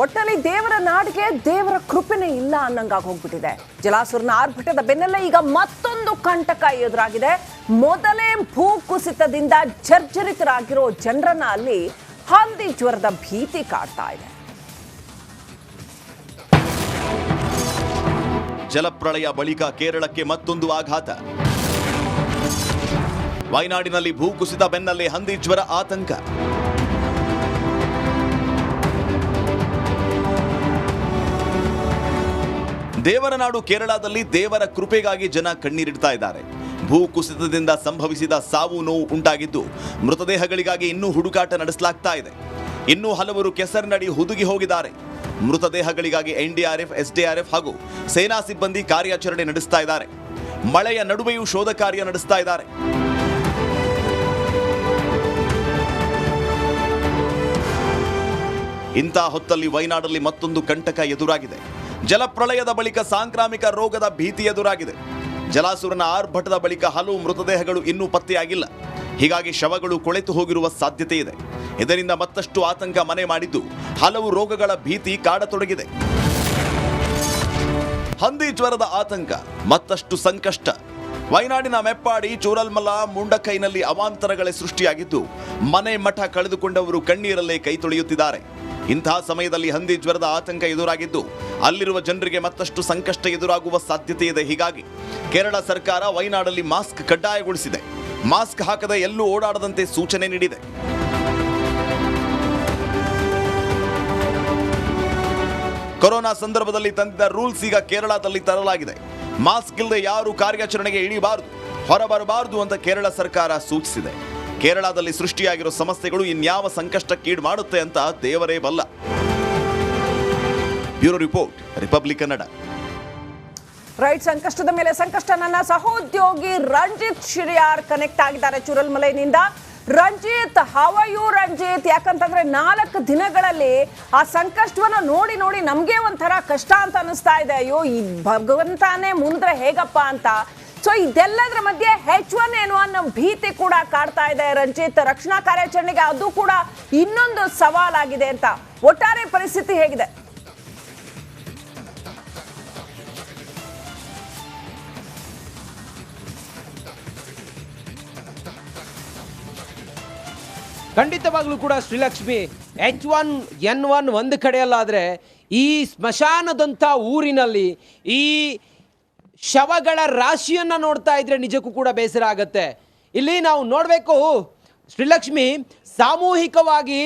ಒಟ್ಟಲ್ಲಿ ದೇವರ ನಾಡಿಗೆ ದೇವರ ಕೃಪೆನೇ ಇಲ್ಲ ಅನ್ನಂಗಾಗಿ ಹೋಗ್ಬಿಟ್ಟಿದೆ. ಜಲಾಸುರನ ಆರ್ಭಟದ ಬೆನ್ನಲ್ಲೇ ಈಗ ಮತ್ತೊಂದು ಕಂಟಕ ಎದುರಾಗಿದೆ. ಮೊದಲೇ ಭೂಕುಸಿತದಿಂದ ಜರ್ಜರಿತರಾಗಿರೋ ಜನರನ್ನ ಅಲ್ಲಿ ಹಂದಿ ಜ್ವರದ ಭೀತಿ ಕಾಡ್ತಾ ಇದೆ. ಜಲಪ್ರಳಯ ಬಳಿಕ ಕೇರಳಕ್ಕೆ ಮತ್ತೊಂದು ಆಘಾತ. ವಯನಾಡಿನಲ್ಲಿ ಭೂಕುಸಿತ ಬೆನ್ನಲ್ಲೇ ಹಂದಿ ಜ್ವರ ಆತಂಕ. ದೇವರ ನಾಡು ಕೇರಳದಲ್ಲಿ ದೇವರ ಕೃಪೆಗಾಗಿ ಜನ ಕಣ್ಣೀರಿಡ್ತಾ ಇದ್ದಾರೆ. ಭೂಕುಸಿತದಿಂದ ಸಂಭವಿಸಿದ ಸಾವು ನೋವು ಉಂಟಾಗಿದ್ದು ಮೃತದೇಹಗಳಿಗಾಗಿ ಇನ್ನೂ ಹುಡುಕಾಟ ನಡೆಸಲಾಗ್ತಾ ಇದೆ. ಇನ್ನೂ ಹಲವರು ಕೆಸರಿನಡಿ ಹುದುಗಿ ಹೋಗಿದ್ದಾರೆ. ಮೃತದೇಹಗಳಿಗಾಗಿ ಎನ್ಡಿಆರ್ಎಫ್, ಎಸ್ಡಿಆರ್ಎಫ್ ಹಾಗೂ ಸೇನಾ ಸಿಬ್ಬಂದಿ ಕಾರ್ಯಾಚರಣೆ ನಡೆಸ್ತಾ ಇದ್ದಾರೆ. ಮಳೆಯ ನಡುವೆಯೂ ಶೋಧ ಕಾರ್ಯ ನಡೆಸ್ತಾ ಇದ್ದಾರೆ. ಇಂಥ ಹೊತ್ತಲ್ಲಿ ವಯನಾಡಲ್ಲಿ ಮತ್ತೊಂದು ಕಂಟಕ ಎದುರಾಗಿದೆ. ಜಲಪ್ರಳಯದ ಬಳಿಕ ಸಾಂಕ್ರಾಮಿಕ ರೋಗದ ಭೀತಿ ಎದುರಾಗಿದೆ. ಜಲಾಸುರನ ಆರ್ಭಟದ ಬಳಿಕ ಹಲವು ಮೃತದೇಹಗಳು ಇನ್ನೂ ಪತ್ತೆಯಾಗಿಲ್ಲ. ಹೀಗಾಗಿ ಶವಗಳು ಕೊಳೆತು ಹೋಗಿರುವ ಸಾಧ್ಯತೆ ಇದೆ. ಇದರಿಂದ ಮತ್ತಷ್ಟು ಆತಂಕ ಮನೆ ಮಾಡಿದ್ದು ಹಲವು ರೋಗಗಳ ಭೀತಿ ಕಾಡತೊಡಗಿದೆ. ಹಂದಿ ಜ್ವರದ ಆತಂಕ, ಮತ್ತಷ್ಟು ಸಂಕಷ್ಟ. ವಯನಾಡಿನ ಮೆಪ್ಪಾಡಿ, ಚೂರಲ್ಮಲ, ಮುಂಡಕೈನಲ್ಲಿ ಅವಾಂತರಗಳೇ ಸೃಷ್ಟಿಯಾಗಿದ್ದು ಮನೆ ಮಠ ಕಳೆದುಕೊಂಡವರು ಕಣ್ಣೀರಲ್ಲೇ ಕೈ ತೊಳೆಯುತ್ತಿದ್ದಾರೆ. ಇಂತಹ ಸಮಯದಲ್ಲಿ ಹಂದಿ ಜ್ವರದ ಆತಂಕ ಎದುರಾಗಿದ್ದು ಅಲ್ಲಿರುವ ಜನರಿಗೆ ಮತ್ತಷ್ಟು ಸಂಕಷ್ಟ ಎದುರಾಗುವ ಸಾಧ್ಯತೆ ಇದೆ. ಹೀಗಾಗಿ ಕೇರಳ ಸರ್ಕಾರ ವಯನಾಡಲ್ಲಿ ಮಾಸ್ಕ್ ಕಡ್ಡಾಯಗೊಳಿಸಿದೆ. ಮಾಸ್ಕ್ ಹಾಕದೆ ಎಲ್ಲೂ ಓಡಾಡದಂತೆ ಸೂಚನೆ ನೀಡಿದೆ. ಕೊರೋನಾ ಸಂದರ್ಭದಲ್ಲಿ ತಂದಿದ್ದ ರೂಲ್ಸ್ ಈಗ ಕೇರಳದಲ್ಲಿ ತರಲಾಗಿದೆ. ಮಾಸ್ಕ್ ಇಲ್ಲದೆ ಯಾರು ಕಾರ್ಯಾಚರಣೆಗೆ ಇಳಿಬಾರದು, ಹೊರಬರಬಾರದು ಅಂತ ಕೇರಳ ಸರ್ಕಾರ ಸೂಚಿಸಿದೆ. ಕೇರಳದಲ್ಲಿ ಸೃಷ್ಟಿಯಾಗಿರೋ ಸಮಸ್ಯೆಗಳು ಇನ್ಯಾವ ಸಂಕಷ್ಟಕ್ಕೀಡು ಮಾಡುತ್ತೆ ಅಂತ ದೇವರೇ ಬಲ್ಲ. Bureau report, republic Kannada. Right, ಸಂಕಷ್ಟದ ಮೇಲೆ ಸಂಕಷ್ಟ. ನನ್ನ ಸಹೋದ್ಯೋಗಿ ರಂಜಿತ್ ಶಿರಿಯಾರ್ ಕನೆಕ್ಟ್ ಆಗಿದ್ದಾರೆ ಚೂರಲ್ಮಲೆಯಿಂದ. Ranjith, how are you Ranjith? ಯಾಕಂತಂದ್ರೆ 4 ದಿನಗಳಲ್ಲಿ ಆ ಸಂಕಷ್ಟವನ್ನ ನೋಡಿ ನೋಡಿ ನಮ್ಗೆ ಒಂಥರ ಕಷ್ಟ ಅಂತ ಅನಿಸ್ತಾ ಇದೆ. ಅಯ್ಯೋ, ಈ ಭಗವಂತಾನೇ ಮುಂದ್ರೆ ಹೇಗಪ್ಪ ಅಂತ. ಸೊ ಇದೆಲ್ಲದರ ಮಧ್ಯೆ H1 ಏನು ಅನ್ನೋ ಭೀತಿ ಕೂಡ ಕಾಡ್ತಾ ಇದೆ ರಂಜಿತ್. ರಕ್ಷಣಾ ಕಾರ್ಯಾಚರಣೆಗೆ ಅದು ಕೂಡ ಇನ್ನೊಂದು ಸವಾಲಾಗಿದೆ ಅಂತ. ಒಟ್ಟಾರೆ ಪರಿಸ್ಥಿತಿ ಹೇಗಿದೆ? ಖಂಡಿತವಾಗ್ಲೂ ಕೂಡ ಶ್ರೀಲಕ್ಷ್ಮಿ, H1N1 ಒಂದು ಕಡೆಯಲ್ಲಾದರೆ ಈ ಸ್ಮಶಾನದಂಥ ಊರಿನಲ್ಲಿ ಈ ಶವಗಳ ರಾಶಿಯನ್ನು ನೋಡ್ತಾ ಇದ್ರೆ ನಿಜಕ್ಕೂ ಕೂಡ ಬೇಸರ ಆಗತ್ತೆ. ಇಲ್ಲಿ ನಾವು ನೋಡಬೇಕು ಶ್ರೀಲಕ್ಷ್ಮಿ, ಸಾಮೂಹಿಕವಾಗಿ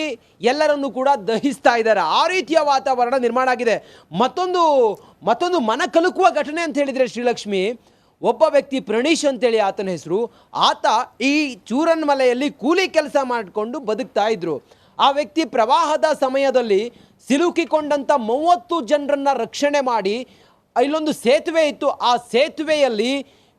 ಎಲ್ಲರನ್ನು ಕೂಡ ದಹಿಸ್ತಾ ಇದ್ದಾರೆ. ಆ ರೀತಿಯ ವಾತಾವರಣ ನಿರ್ಮಾಣ ಆಗಿದೆ. ಮತ್ತೊಂದು ಮನ ಕಲುಕುವ ಘಟನೆ ಅಂತ ಹೇಳಿದರೆ ಶ್ರೀಲಕ್ಷ್ಮಿ, ಒಬ್ಬ ವ್ಯಕ್ತಿ ಪ್ರಣೀಶ್ ಅಂತೇಳಿ ಆತನ ಹೆಸರು. ಆತ ಈ ಚೂರನ್ಮಲೆಯಲ್ಲಿ ಕೂಲಿ ಕೆಲಸ ಮಾಡಿಕೊಂಡು ಬದುಕ್ತಾ ಇದ್ರು. ಆ ವ್ಯಕ್ತಿ ಪ್ರವಾಹದ ಸಮಯದಲ್ಲಿ ಸಿಲುಕಿಕೊಂಡಂಥ 30 ಜನರನ್ನ ರಕ್ಷಣೆ ಮಾಡಿ, ಇಲ್ಲೊಂದು ಸೇತುವೆ ಇತ್ತು, ಆ ಸೇತುವೆಯಲ್ಲಿ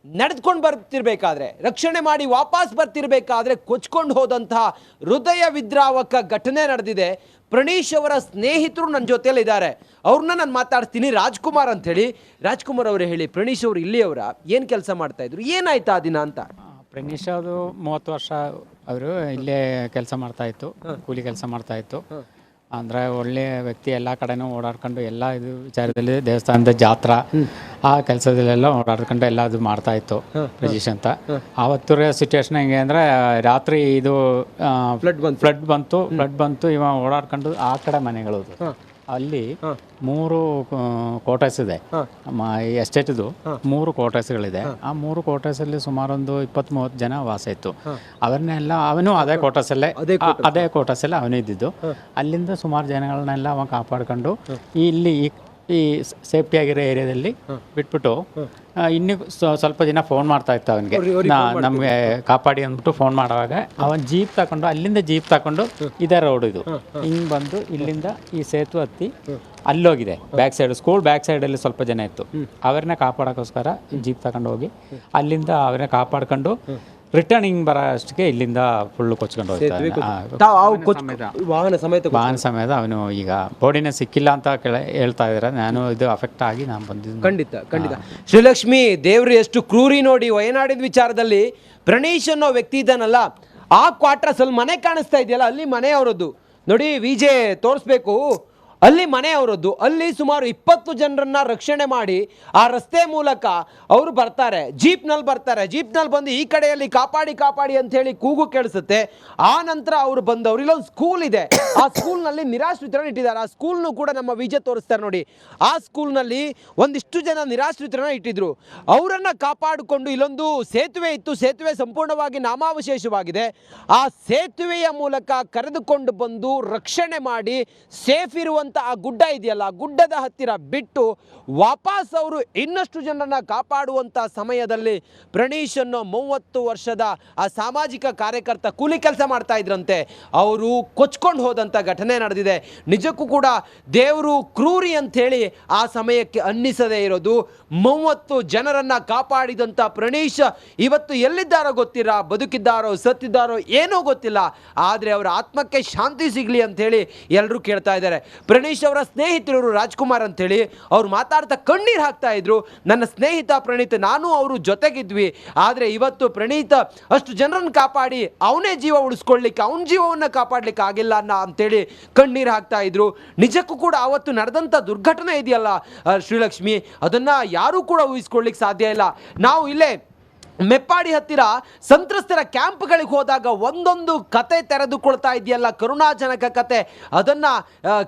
ನಡೆದುಕೊಂಡು ಬರ್ತಿರ್ಬೇಕಾದ್ರೆ, ರಕ್ಷಣೆ ಮಾಡಿ ವಾಪಸ್ ಬರ್ತಿರ್ಬೇಕಾದ್ರೆ ಕೊಚ್ಕೊಂಡು ಹೋದಂತಹ ಹೃದಯ ವಿದ್ರಾವಕ ಘಟನೆ ನಡೆದಿದೆ. ಪ್ರಣೀಶ್ ಅವರ ಸ್ನೇಹಿತರು ನನ್ನ ಜೊತೆಯಲ್ಲಿ ಇದ್ದಾರೆ. ಅವ್ರನ್ನ ನಾನು ಮಾತಾಡ್ತೀನಿ, ರಾಜ್ಕುಮಾರ್ ಅಂಥೇಳಿ. ರಾಜ್ಕುಮಾರ್ ಅವರೇ ಹೇಳಿ, ಪ್ರಣೀಶ್ ಅವರು ಇಲ್ಲಿಯವರ, ಏನು ಕೆಲಸ ಮಾಡ್ತಾ ಇದ್ರು, ಏನಾಯ್ತು ಆ ದಿನ ಅಂತ? ಪ್ರಣೀಶ್ ಅದು 30 ವರ್ಷ ಅವರು ಇಲ್ಲೇ ಕೆಲಸ ಮಾಡ್ತಾಯಿತ್ತು, ಕೂಲಿ ಕೆಲಸ ಮಾಡ್ತಾಯಿತ್ತು. ಅಂದರೆ ಒಳ್ಳೆಯ ವ್ಯಕ್ತಿ, ಎಲ್ಲ ಕಡೆನೂ ಓಡಾಡ್ಕೊಂಡು ಎಲ್ಲ ಇದು ವಿಚಾರದಲ್ಲಿ ದೇವಸ್ಥಾನದ ಜಾತ್ರಾ ಆ ಕೆಲಸದಲ್ಲೆಲ್ಲ ಓಡಾಡ್ಕೊಂಡು ಎಲ್ಲ ಅದು ಮಾಡ್ತಾಯಿತ್ತು ರಜೀಶ್ ಅಂತ. ಆವತ್ತು ಸಿಚುವೇಶನ್ ಹೆಂಗೆ ಅಂದರೆ, ರಾತ್ರಿ ಇದು ಫ್ಲಡ್ ಬಂತು. ಇವ ಓಡಾಡ್ಕೊಂಡು ಆ ಕಡೆ ಮನೆಗಳು, ಅಲ್ಲಿ 3 ಕ್ವಾರ್ಟರ್ಸ್ ಇದೆ. ಎಸ್ಟೇಟ್ದು 3 ಕ್ವಾರ್ಟರ್ಸ್ಗಳಿದೆ. ಆ 3 ಕ್ವಾರ್ಟರ್ಸಲ್ಲಿ ಸುಮಾರು ಒಂದು 20-30 ಜನ ವಾಸ ಇತ್ತು. ಅವರನ್ನೆಲ್ಲ ಅವನು ಅದೇ ಕ್ವಾರ್ಟರ್ಸಲ್ಲೇ ಅವನು ಇದ್ದಿದ್ದು. ಅಲ್ಲಿಂದ ಸುಮಾರು ಜನಗಳನ್ನೆಲ್ಲ ಅವ ಕಾಪಾಡ್ಕೊಂಡು ಇಲ್ಲಿ ಈ ಸೇಫ್ಟಿ ಆಗಿರೋ ಏರಿಯಾದಲ್ಲಿ ಬಿಟ್ಬಿಟ್ಟು ಇನ್ನೂ ಸ್ವಲ್ಪ ಜನ ಫೋನ್ ಮಾಡ್ತಾ ಇತ್ತು ಅವನಿಗೆ, ನಮಗೆ ಕಾಪಾಡಿ ಅಂದ್ಬಿಟ್ಟು ಫೋನ್ ಮಾಡುವಾಗ ಅವನು ಜೀಪ್ ತಗೊಂಡು, ಅಲ್ಲಿಂದ ಜೀಪ್ ತಗೊಂಡು ಇದೇ ರೋಡ್ ಇದು ಹಿಂಗೆ ಬಂದು ಇಲ್ಲಿಂದ ಈ ಸೇತು ಹತ್ತಿ ಅಲ್ಲೋಗಿದೆ. ಬ್ಯಾಕ್ ಸೈಡ್, ಸ್ಕೂಲ್ ಬ್ಯಾಕ್ ಸೈಡಲ್ಲಿ ಸ್ವಲ್ಪ ಜನ ಇತ್ತು. ಅವ್ರನ್ನ ಕಾಪಾಡೋಕ್ಕೋಸ್ಕರ ಜೀಪ್ ತಗೊಂಡು ಹೋಗಿ ಅಲ್ಲಿಂದ ಅವ್ರನ್ನ ಕಾಪಾಡ್ಕೊಂಡು ರಿಟರ್ನಿಂಗ್ ಬರೋ ಅಷ್ಟಕ್ಕೆ ಇಲ್ಲಿಂದ ಫುಲ್ಲು ಕೊಚ್ಕೊಂಡು ವಾಹನ ಸಮೇತ ಅವನು ಈಗ ಬಾಡಿನೇ ಸಿಕ್ಕಿಲ್ಲ ಅಂತ ಹೇಳ್ತಾ ಇದ್ದಾರೆ. ನಾನು ಇದು ಅಫೆಕ್ಟ್ ಆಗಿ ನಾನು ಬಂದಿದ್ದು. ಖಂಡಿತ ಶ್ರೀಲಕ್ಷ್ಮಿ, ದೇವ್ರು ಎಷ್ಟು ಕ್ರೂರಿ ನೋಡಿ. ವಯನಾಡಿನ ವಿಚಾರದಲ್ಲಿ ಪ್ರಣೀಶ್ ಅನ್ನೋ ವ್ಯಕ್ತಿ ಇದ್ದಾನಲ್ಲ, ಆ ಕ್ವಾರ್ಟರ್ಸ್ ಅಲ್ಲಿ ಮನೆ ಕಾಣಿಸ್ತಾ ಇದೆಯಲ್ಲ, ಅಲ್ಲಿ ಮನೆ ಅವರದ್ದು ನೋಡಿ. ವಿಜೆ ತೋರಿಸ್ಬೇಕು, ಅಲ್ಲಿ ಮನೆ ಅವರದ್ದು. ಅಲ್ಲಿ ಸುಮಾರು 20 ಜನರನ್ನ ರಕ್ಷಣೆ ಮಾಡಿ ಆ ರಸ್ತೆ ಮೂಲಕ ಅವರು ಬರ್ತಾರೆ, ಜೀಪ್ನಲ್ಲಿ ಬರ್ತಾರೆ. ಜೀಪ್ನಲ್ಲಿ ಬಂದು ಈ ಕಡೆಯಲ್ಲಿ ಕಾಪಾಡಿ ಕಾಪಾಡಿ ಅಂತ ಹೇಳಿ ಕೂಗು ಕೇಳಿಸುತ್ತೆ. ಆ ನಂತರ ಅವರು ಬಂದವರು, ಇಲ್ಲೊಂದು ಸ್ಕೂಲ್ ಇದೆ, ಆ ಸ್ಕೂಲ್ನಲ್ಲಿ ನಿರಾಶ್ರಿತರನ್ನ ಇಟ್ಟಿದ್ದಾರೆ. ಆ ಸ್ಕೂಲ್ನು ಕೂಡ ನಮ್ಮ ವಿಜಯ್ ತೋರಿಸ್ತಾರೆ ನೋಡಿ. ಆ ಸ್ಕೂಲ್ನಲ್ಲಿ ಒಂದಿಷ್ಟು ಜನ ನಿರಾಶ್ರಿತರನ್ನ ಇಟ್ಟಿದ್ರು. ಅವರನ್ನ ಕಾಪಾಡಿಕೊಂಡು ಇಲ್ಲೊಂದು ಸೇತುವೆ ಇತ್ತು, ಸೇತುವೆ ಸಂಪೂರ್ಣವಾಗಿ ನಾಮಾವಶೇಷವಾಗಿದೆ. ಆ ಸೇತುವೆಯ ಮೂಲಕ ಕರೆದುಕೊಂಡು ಬಂದು ರಕ್ಷಣೆ ಮಾಡಿ ಸೇಫ್ ಇರುವಂತ ಆ ಗುಡ್ಡ ಇದೆಯಲ್ಲ, ಆ ಗುಡ್ಡದ ಹತ್ತಿರ ಬಿಟ್ಟು ವಾಪಸ್ ಅವರು ಇನ್ನಷ್ಟು ಜನರನ್ನ ಕಾಪಾಡುವಂತ ಸಮಯದಲ್ಲಿ ಪ್ರಣೀಶ್ ಅನ್ನೋ 30 ವರ್ಷದ ಆ ಸಾಮಾಜಿಕ ಕಾರ್ಯಕರ್ತ ಕೂಲಿ ಕೆಲಸ ಮಾಡ್ತಾ ಇದ್ರಂತೆ, ಅವರು ಕೊಚ್ಕೊಂಡು ಹೋದಂತ ಘಟನೆ ನಡೆದಿದೆ. ನಿಜಕ್ಕೂ ಕೂಡ ದೇವರು ಕ್ರೂರಿ ಅಂತ ಹೇಳಿ ಆ ಸಮಯಕ್ಕೆ ಅನ್ನಿಸದೇ ಇರೋದು. 30 ಜನರನ್ನ ಕಾಪಾಡಿದಂತ ಪ್ರಣೀಶ್ ಇವತ್ತು ಎಲ್ಲಿದ್ದಾರೋ ಗೊತ್ತಿಲ್ಲ, ಬದುಕಿದ್ದಾರೋ ಸತ್ತಿದ್ದಾರೋ ಏನೋ ಗೊತ್ತಿಲ್ಲ. ಆದ್ರೆ ಅವರ ಆತ್ಮಕ್ಕೆ ಶಾಂತಿ ಸಿಗ್ಲಿ ಅಂತ ಹೇಳಿ ಎಲ್ಲರೂ ಕೇಳ್ತಾ ಇದ್ದಾರೆ. ಪ್ರಣೀಶ್ ಅವರ ಸ್ನೇಹಿತರು ರಾಜ್ಕುಮಾರ್ ಅಂತ ಹೇಳಿ ಅವ್ರು ಮಾತಾಡ್ತಾ ಕಣ್ಣೀರು ಹಾಕ್ತಾ ಇದ್ರು. ನನ್ನ ಸ್ನೇಹಿತ ಪ್ರಣೀತ್, ನಾನು ಅವರು ಜೊತೆಗಿದ್ವಿ, ಆದ್ರೆ ಇವತ್ತು ಪ್ರಣೀತ್ ಅಷ್ಟು ಜನರನ್ನು ಕಾಪಾಡಿ ಅವನೇ ಜೀವ ಉಳಿಸ್ಕೊಳ್ಳಿಕ್ಕೆ, ಅವನ ಜೀವವನ್ನ ಕಾಪಾಡ್ಲಿಕ್ಕೆ ಆಗಿಲ್ಲ ಅಂತೇಳಿ ಕಣ್ಣೀರು ಹಾಕ್ತಾ ಇದ್ರು. ನಿಜಕ್ಕೂ ಕೂಡ ಅವತ್ತು ನಡೆದಂತ ದುರ್ಘಟನೆ ಇದೆಯಲ್ಲ ಶ್ರೀಲಕ್ಷ್ಮಿ, ಅದನ್ನ ಯಾರೂ ಕೂಡ ಊಹಿಸ್ಕೊಳ್ಳಿಕ್ಕೆ ಸಾಧ್ಯ ಇಲ್ಲ. ನಾವು ಇಲ್ಲೇ ಮೆಪ್ಪಾಡಿ ಹತ್ತಿರ ಸಂತ್ರಸ್ತರ ಕ್ಯಾಂಪ್ಗಳಿಗೆ ಹೋದಾಗ ಒಂದೊಂದು ಕತೆ ತೆರೆದುಕೊಳ್ತಾ ಇದೆಯಲ್ಲ, ಕರುಣಾಜನಕ ಕತೆ, ಅದನ್ನ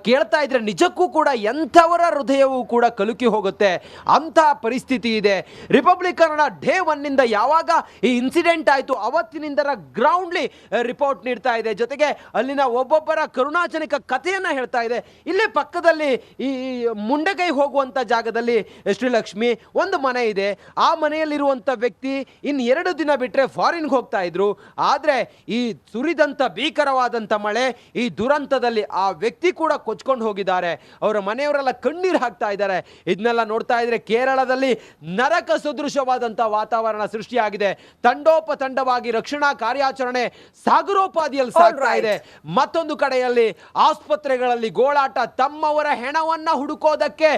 ಕೇಳ್ತಾ ಇದ್ರೆ ನಿಜಕ್ಕೂ ಕೂಡ ಎಂಥವರ ಹೃದಯವೂ ಕೂಡ ಕಲುಕಿ ಹೋಗುತ್ತೆ. ಅಂಥ ಪರಿಸ್ಥಿತಿ ಇದೆ. ರಿಪಬ್ಲಿಕ್ ಕನ್ನಡ ಡೇ 1 ಯಾವಾಗ ಈ ಇನ್ಸಿಡೆಂಟ್ ಆಯಿತು ಅವತ್ತಿನಿಂದ ಗ್ರೌಂಡ್ಲಿ ರಿಪೋರ್ಟ್ ನೀಡ್ತಾ ಇದೆ, ಜೊತೆಗೆ ಅಲ್ಲಿನ ಒಬ್ಬೊಬ್ಬರ ಕರುಣಾಜನಕ ಕಥೆಯನ್ನ ಹೇಳ್ತಾ ಇದೆ. ಇಲ್ಲೇ ಪಕ್ಕದಲ್ಲಿ ಈ ಮುಂಡಗೈ ಹೋಗುವಂತ ಜಾಗದಲ್ಲಿ ಶ್ರೀಲಕ್ಷ್ಮಿ ಒಂದು ಮನೆ ಇದೆ. ಆ ಮನೆಯಲ್ಲಿರುವಂತ ವ್ಯಕ್ತಿ ಇನ್ನು 2 ದಿನ ಬಿಟ್ಟರೆ ಫಾರಿನ್ಗೆ ಹೋಗ್ತಾ ಇದ್ರು. ಆದರೆ ಈ ಸುರಿದಂಥ ಭೀಕರವಾದಂಥ ಮಳೆ, ಈ ದುರಂತದಲ್ಲಿ ಆ ವ್ಯಕ್ತಿ ಕೂಡ ಕೊಚ್ಕೊಂಡು ಹೋಗಿದ್ದಾರೆ. ಅವರ ಮನೆಯವರೆಲ್ಲ ಕಣ್ಣೀರು ಹಾಕ್ತಾ ಇದ್ದಾರೆ. ಇದನ್ನೆಲ್ಲ ನೋಡ್ತಾ ಇದ್ರೆ ಕೇರಳದಲ್ಲಿ ನರಕ ಸದೃಶವಾದಂಥ ವಾತಾವರಣ ಸೃಷ್ಟಿಯಾಗಿದೆ. ತಂಡೋಪತಂಡವಾಗಿ ರಕ್ಷಣಾ ಕಾರ್ಯಾಚರಣೆ ಸಾಗರೋಪಾದಿಯಲ್ಲಿ ಸಾಗ್ತಾ ಇದೆ. ಮತ್ತೊಂದು ಕಡೆಯಲ್ಲಿ ಆಸ್ಪತ್ರೆಗಳಲ್ಲಿ ಗೋಳಾಟ, ತಮ್ಮವರ ಹೆಣವನ್ನ ಹುಡುಕೋದಕ್ಕೆ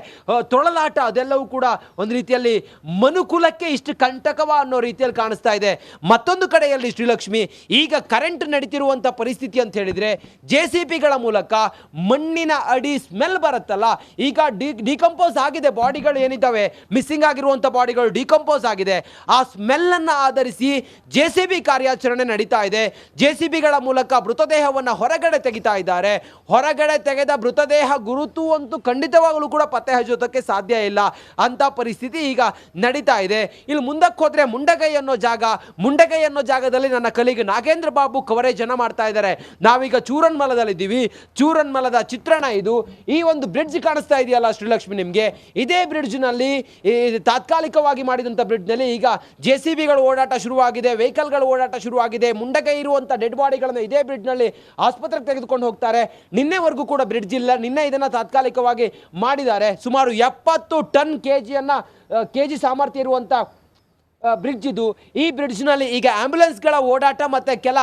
ತೊಳಲಾಟ, ಅದೆಲ್ಲವೂ ಕೂಡ ಒಂದು ರೀತಿಯಲ್ಲಿ ಮನುಕುಲಕ್ಕೆ ಇಷ್ಟು ಕಂಟಕವ ಅನ್ನೋ ರೀತಿಯಲ್ಲಿ ಕಾಣಿಸ್ತಾ ಇದೆ. ಮತ್ತೊಂದು ಕಡೆಯಲ್ಲಿ ಶ್ರೀಲಕ್ಷ್ಮಿ, ಈಗ ಕರೆಂಟ್ ನಡೀತಿರುವಂತ ಪರಿಸ್ಥಿತಿ ಅಂತ ಹೇಳಿದ್ರೆ JCBಗಳ ಮೂಲಕ ಮಣ್ಣಿನ ಅಡಿ ಸ್ಮೆಲ್ ಬರುತ್ತಲ್ಲ, ಈಗ ಡಿಕಂಪೋಸ್ ಆಗಿದೆ ಬಾಡಿಗಳು ಏನಿದ್ದಾವೆ, ಮಿಸ್ಸಿಂಗ್ ಆಗಿರುವಂತ ಬಾಡಿಗಳು ಡಿಕಂಪೋಸ್ ಆಗಿದೆ. ಆ ಸ್ಮೆಲ್ ಅನ್ನ ಆಧರಿಸಿ JCB ಕಾರ್ಯಾಚರಣೆ ನಡೀತಾ ಇದೆ. JCBಗಳ ಮೂಲಕ ಮೃತದೇಹವನ್ನ ಹೊರಗಡೆ ತೆಗಿತಾ ಇದ್ದಾರೆ. ಹೊರಗಡೆ ತೆಗೆದ ಮೃತದೇಹ ಗುರುತು ಅಂತೂ ಖಂಡಿತವಾಗಲೂ ಕೂಡ ಪತ್ತೆ ಹಚ್ಚೋದಕ್ಕೆ ಸಾಧ್ಯ ಇಲ್ಲ ಅಂತ ಪರಿಸ್ಥಿತಿ ಈಗ ನಡೀತಾ ಇದೆ. ಇಲ್ಲಿ ಮುಂದಕ್ಕೆ ಹೋದ್ರೆ ಮುಂಡಗೈ ಅನ್ನೋ ಜಾಗದಲ್ಲಿ ನನ್ನ ಕಲಿಗೆ ನಾಗೇಂದ್ರ ಬಾಬು ಕವರೇಜ್ ಅನ್ನ ಮಾಡ್ತಾ ಇದ್ದಾರೆ. ನಾವೀಗ ಚೂರನ್ಮಲದಲ್ಲಿದ್ದೀವಿ. ಚೂರನ್ಮಲದ ಚಿತ್ರಣ ಇದು. ಈ ಒಂದು ಬ್ರಿಡ್ಜ್ ಕಾಣಿಸ್ತಾ ಇದೆಯಲ್ಲ ಶ್ರೀಲಕ್ಷ್ಮಿ ನಿಮ್ಗೆ, ಇದೇ ಬ್ರಿಡ್ಜ್ ನಲ್ಲಿ ತಾತ್ಕಾಲಿಕವಾಗಿ ಮಾಡಿದಂತ ಬ್ರಿಡ್ಜ್ ನಲ್ಲಿ ಈಗ JCBಗಳು ಓಡಾಟ ಶುರುವಾಗಿದೆ, ವೆಹಿಕಲ್ಗಳು ಓಡಾಟ ಶುರುವಾಗಿದೆ. ಮುಂಡಗೈ ಇರುವಂತ ಡೆಡ್ ಬಾಡಿಗಳನ್ನು ಇದೇ ಬ್ರಿಡ್ಜ್ ನಲ್ಲಿ ಆಸ್ಪತ್ರೆಗೆ ತೆಗೆದುಕೊಂಡು ಹೋಗ್ತಾರೆ. ನಿನ್ನೆವರೆಗೂ ಕೂಡ ಬ್ರಿಡ್ಜ್ ಇಲ್ಲ, ನಿನ್ನೆ ಇದನ್ನ ತಾತ್ಕಾಲಿಕವಾಗಿ ಮಾಡಿದ್ದಾರೆ. ಸುಮಾರು 70 ಟನ್ ಕೆಜಿ ಸಾಮರ್ಥ್ಯ ಇರುವಂತ ಬ್ರಿಡ್ಜ್ ಇದು. ಈ ಬ್ರಿಡ್ಜ್ನಲ್ಲಿ ಈಗ ಆಂಬ್ಯುಲೆನ್ಸ್ಗಳ ಓಡಾಟ ಮತ್ತೆ ಕೆಲ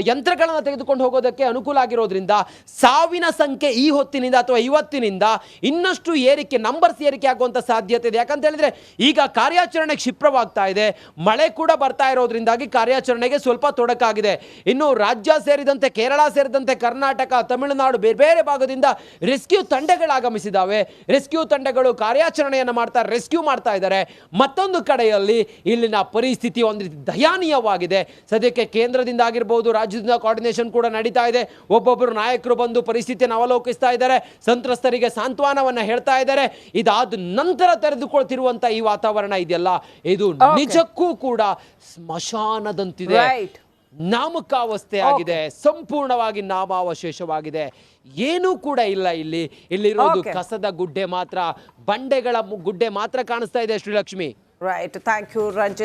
ಯಂತ್ರಗಳನ್ನು ತೆಗೆದುಕೊಂಡು ಹೋಗೋದಕ್ಕೆ ಅನುಕೂಲ ಆಗಿರೋದ್ರಿಂದ ಸಾವಿನ ಸಂಖ್ಯೆ ಈ ಹೊತ್ತಿನಿಂದ ಅಥವಾ ಇವತ್ತಿನಿಂದ ಇನ್ನಷ್ಟು ನಂಬರ್ಸ್ ಏರಿಕೆ ಆಗುವಂತ ಸಾಧ್ಯತೆ ಇದೆ. ಯಾಕಂತ ಹೇಳಿದ್ರೆ ಈಗ ಕಾರ್ಯಾಚರಣೆ ಕ್ಷಿಪ್ರವಾಗ್ತಾ ಇದೆ. ಮಳೆ ಕೂಡ ಬರ್ತಾ ಇರೋದ್ರಿಂದಾಗಿ ಕಾರ್ಯಾಚರಣೆಗೆ ಸ್ವಲ್ಪ ತೊಡಕಾಗಿದೆ. ಇನ್ನು ರಾಜ್ಯ ಸೇರಿದಂತೆ ಕೇರಳ ಸೇರಿದಂತೆ ಕರ್ನಾಟಕ, ತಮಿಳುನಾಡು ಬೇರೆ ಬೇರೆ ಭಾಗದಿಂದ ರೆಸ್ಕ್ಯೂ ತಂಡಗಳು ಆಗಮಿಸಿದಾವೆ. ರೆಸ್ಕ್ಯೂ ತಂಡಗಳು ಕಾರ್ಯಾಚರಣೆಯನ್ನು ರೆಸ್ಕ್ಯೂ ಮಾಡ್ತಾ ಇದ್ದಾರೆ. ಮತ್ತೊಂದು ಕಡೆಯಲ್ಲಿ ಇಲ್ಲಿನ ಪರಿಸ್ಥಿತಿ ಒಂದು ರೀತಿ ದಯನೀಯವಾಗಿದೆ. ಸದ್ಯಕ್ಕೆ ಕೇಂದ್ರದಿಂದ ಆಗಿರಬಹುದು, ರಾಜ್ಯದಿಂದ ಕೋಆರ್ಡಿನೇಷನ್ ಕೂಡ ನಡೀತಾ ಇದೆ. ಒಬ್ಬೊಬ್ಬರು ನಾಯಕರು ಬಂದು ಪರಿಸ್ಥಿತಿಯನ್ನು ಅವಲೋಕಿಸ್ತಾ ಇದ್ದಾರೆ, ಸಂತ್ರಸ್ತರಿಗೆ ಸಾಂತ್ವನವನ್ನ ಹೇಳ್ತಾ ಇದ್ದಾರೆ. ಇದಾದ ನಂತರ ತೆರೆದುಕೊಳ್ತಿರುವಂತ ಈ ವಾತಾವರಣ ಇದೆಯಲ್ಲ, ಇದು ನಿಜಕ್ಕೂ ಕೂಡ ಸ್ಮಶಾನದಂತಿದೆ. ನಾಮಕಾವಸ್ಥೆ ಆಗಿದೆ, ಸಂಪೂರ್ಣವಾಗಿ ನಾಮಾವಶೇಷವಾಗಿದೆ. ಏನೂ ಕೂಡ ಇಲ್ಲ. ಇಲ್ಲಿರೋದು ಕಸದ ಗುಡ್ಡೆ ಮಾತ್ರ, ಬಂಡೆಗಳ ಗುಡ್ಡೆ ಮಾತ್ರ ಕಾಣಿಸ್ತಾ ಇದೆ Srilakshmi. Right, thank you Ranjit.